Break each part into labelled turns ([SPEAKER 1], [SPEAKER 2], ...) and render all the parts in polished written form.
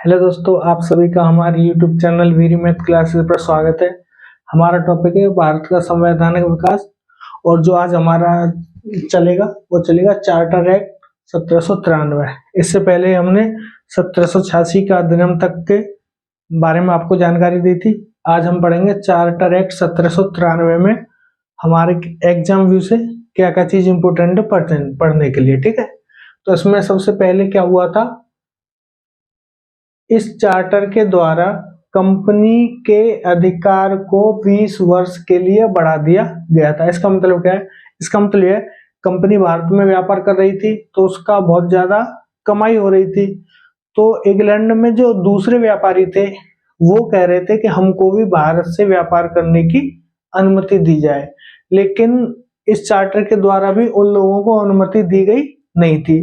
[SPEAKER 1] Hello दोस्तों, आप सभी का हमारे YouTube channel Veeri math classes पर स्वागत है। हमारा टॉपिक है भारत का संवैधानिक विकास। और जो आज हमारा चलेगा वो चलेगा चार्टर एक्ट 1793। इससे पहले हमने 1786 का अधिनियम तक के बारे में आपको जानकारी दी थी। आज हम पढ़ेंगे चार्टर एक्ट 1793 में हमारे एग्जाम व्यू से क्या क्या चीज इंपोर्टेंट है पढ़ने के लिए। ठीक है, तो इसमें सबसे पहले क्या हुआ था, इस चार्टर के द्वारा कंपनी के अधिकार को 20 वर्ष के लिए बढ़ा दिया गया था। इसका मतलब क्या है? इसका मतलब है कंपनी भारत में व्यापार कर रही थी तो उसका बहुत ज्यादा कमाई हो रही थी। तो इंग्लैंड में जो दूसरे व्यापारी थे वो कह रहे थे कि हमको भी भारत से व्यापार करने की अनुमति दी जाए, लेकिन इस चार्टर के द्वारा भी उन लोगों को अनुमति दी गई नहीं थी।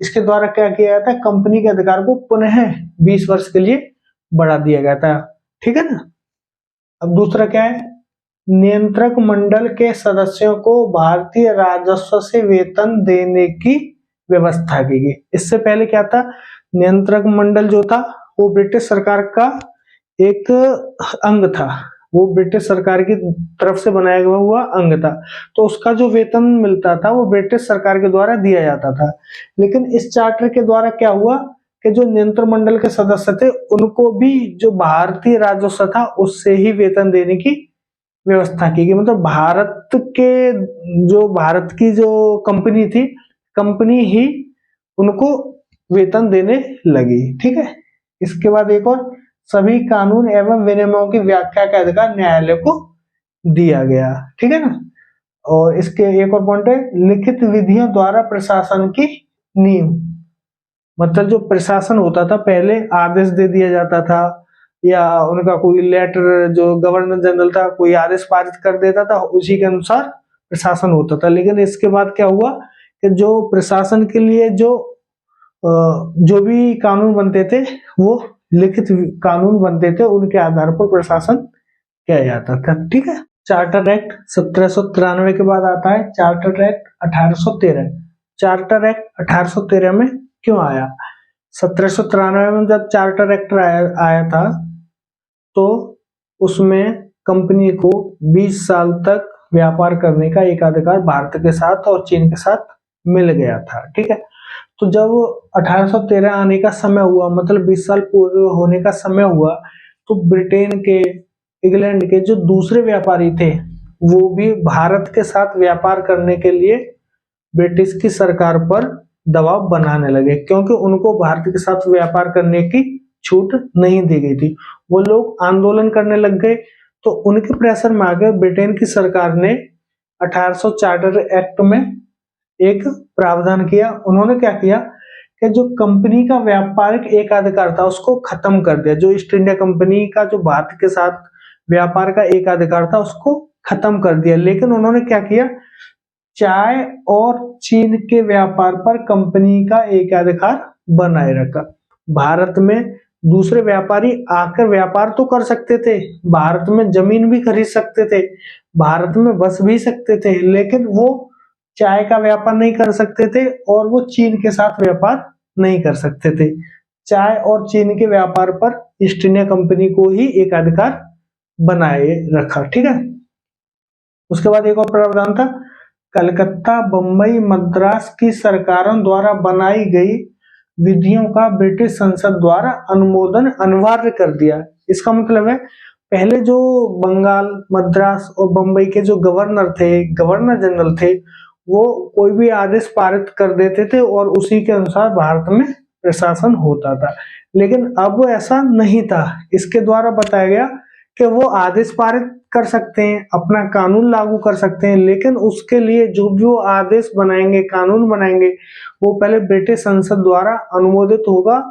[SPEAKER 1] इसके द्वारा क्या किया गया था, कंपनी के अधिकार को पुनः 20 वर्ष के लिए बढ़ा दिया गया था। ठीक है ना। अब दूसरा क्या है, नियंत्रक मंडल के सदस्यों को भारतीय राजस्व से वेतन देने की व्यवस्था की गई। इससे पहले क्या था, नियंत्रक मंडल जो था वो ब्रिटिश सरकार का एक अंग था, वो ब्रिटिश सरकार की तरफ से बनाया हुआ अंग था। तो उसका जो वेतन मिलता था वो ब्रिटिश सरकार के द्वारा दिया जाता था। लेकिन इस चार्टर के द्वारा क्या हुआ कि जो नियंत्रण मंडल के सदस्य थे उनको भी जो भारतीय राजस्व था उससे ही वेतन देने की व्यवस्था की गई। मतलब भारत की जो कंपनी थी, कंपनी ही उनको वेतन देने लगी। ठीक है। इसके बाद एक और, सभी कानून एवं विनियमों की व्याख्या का अधिकार न्यायालय को दिया गया। ठीक है ना। और इसके एक और पॉइंट है, लिखित विधियों द्वारा प्रशासन की नींव। मतलब जो प्रशासन होता था पहले आदेश दे दिया जाता था या उनका कोई लेटर, जो गवर्नर जनरल था कोई आदेश पारित कर देता था, उसी के अनुसार प्रशासन होता था। लेकिन इसके बाद क्या हुआ कि जो प्रशासन के लिए जो भी कानून बनते थे वो लिखित कानून बनते थे, उनके आधार पर प्रशासन किया जाता था। ठीक है। चार्टर एक्ट 1793 के बाद आता है चार्टर एक्ट 1813। चार्टर एक्ट 1813 में क्यों आया? 1793 में जब चार्टर एक्ट आया था तो उसमें कंपनी को 20 साल तक व्यापार करने का एकाधिकार भारत के साथ और चीन के साथ मिल गया था। ठीक है। तो जब 1813 आने का समय हुआ, मतलब 20 साल पूरे होने का समय हुआ, तो ब्रिटेन के, इंग्लैंड के जो दूसरे व्यापारी थे वो भी भारत के साथ व्यापार करने के लिए ब्रिटिश की सरकार पर दबाव बनाने लगे, क्योंकि उनको भारत के साथ व्यापार करने की छूट नहीं दी गई थी। वो लोग आंदोलन करने लग गए। तो उनके प्रेशर में आकर ब्रिटेन की सरकार ने 1800 चार्टर एक्ट में एक प्रावधान किया। उन्होंने क्या किया कि जो कंपनी का व्यापारिक एकाधिकार था उसको खत्म कर दिया। जो ईस्ट इंडिया कंपनी का जो भारत के साथ व्यापार का एकाधिकार था उसको खत्म कर दिया। लेकिन उन्होंने क्या किया, चाय और चीन के व्यापार पर कंपनी का एकाधिकार बनाए रखा। भारत में दूसरे व्यापारी आकर व्यापार तो कर सकते थे, भारत में जमीन भी खरीद सकते थे, भारत में बस भी सकते थे, लेकिन वो चाय का व्यापार नहीं कर सकते थे और वो चीन के साथ व्यापार नहीं कर सकते थे। चाय और चीन के व्यापार पर ईस्ट इंडिया कंपनी को ही एकाधिकार बनाए रखा। ठीक है। उसके बाद एक और प्रावधान था, कलकत्ता, बंबई, मद्रास की सरकारों द्वारा बनाई गई विधियों का ब्रिटिश संसद द्वारा अनुमोदन अनिवार्य कर दिया। इसका मतलब है पहले जो बंगाल, मद्रास और बंबई के जो गवर्नर थे, गवर्नर जनरल थे, वो कोई भी आदेश पारित कर देते थे और उसी के अनुसार भारत में प्रशासन होता था। लेकिन अब ऐसा नहीं था। इसके द्वारा बताया गया कि वो आदेश पारित कर सकते हैं, अपना कानून लागू कर सकते हैं, लेकिन उसके लिए जो भी वो आदेश बनाएंगे, कानून बनाएंगे, वो पहले ब्रिटिश संसद द्वारा अनुमोदित होगा।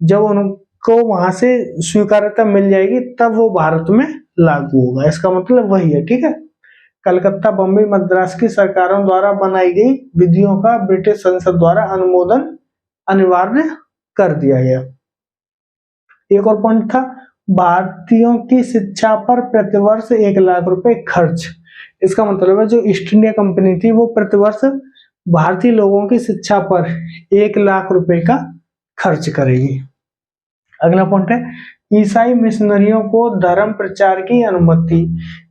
[SPEAKER 1] जब उनको वहां से स्वीकार्यता मिल जाएगी तब वो भारत में लागू होगा। इसका मतलब वही है। ठीक है। कलकत्ता, बम्बई, मद्रास की सरकारों द्वारा बनाई गई विधियों का ब्रिटिश संसद द्वारा अनुमोदन अनिवार्य कर दिया गया। एक और पॉइंट था, भारतीयों की शिक्षा पर प्रतिवर्ष 1 लाख रुपए खर्च। इसका मतलब है जो ईस्ट इंडिया कंपनी थी वो प्रतिवर्ष भारतीय लोगों की शिक्षा पर 1 लाख रुपए का खर्च करेगी। अगला पॉइंट है ईसाई मिशनरियों को धर्म प्रचार की अनुमति।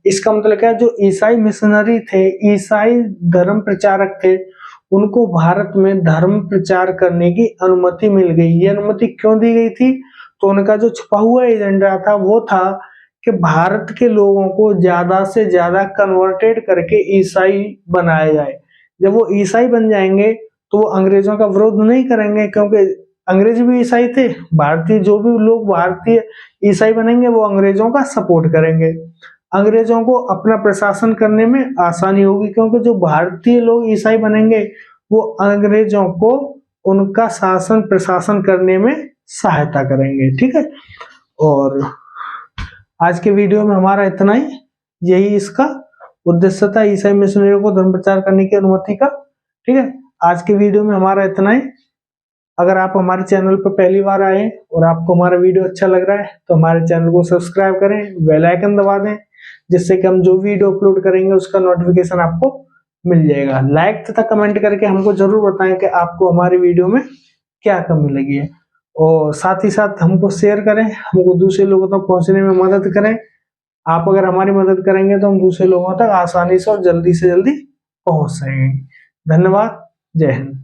[SPEAKER 1] इसका मतलब क्या है, जो ईसाई मिशनरी थे, ईसाई धर्म प्रचारक थे, उनको भारत में धर्म प्रचार करने की अनुमति मिल गई। ये अनुमति क्यों दी गई थी? तो उनका जो छुपा हुआ एजेंडा था वो था कि भारत के लोगों को ज्यादा से ज्यादा कन्वर्टेड करके ईसाई बनाया जाए। जब वो ईसाई बन जाएंगे तो वो अंग्रेजों का विरोध नहीं करेंगे, क्योंकि अंग्रेज भी ईसाई थे। भारतीय जो भी लोग भारतीय ईसाई बनेंगे वो अंग्रेजों का सपोर्ट करेंगे। अंग्रेजों को अपना प्रशासन करने में आसानी होगी, क्योंकि जो भारतीय लोग ईसाई बनेंगे वो अंग्रेजों को उनका शासन प्रशासन करने में सहायता करेंगे। ठीक है, और आज के वीडियो में हमारा इतना ही, यही इसका उद्देश्य था, ईसाई मिशनरियों को धर्म प्रचार करने की अनुमति का। ठीक है, आज के वीडियो में हमारा इतना ही। अगर आप हमारे चैनल पर पहली बार आए और आपको हमारा वीडियो अच्छा लग रहा है तो हमारे चैनल को सब्सक्राइब करें, बेल आइकन दबा दें, जिससे कि हम जो वीडियो अपलोड करेंगे उसका नोटिफिकेशन आपको मिल जाएगा। लाइक तथा कमेंट करके हमको जरूर बताएं कि आपको हमारे वीडियो में क्या कमी लगी है, और साथ ही साथ हमको शेयर करें, हमको दूसरे लोगों तक पहुंचने में मदद करें। आप अगर हमारी मदद करेंगे तो हम दूसरे लोगों तक आसानी से और जल्दी पहुंच सकेंगे। धन्यवाद। जय हिंद।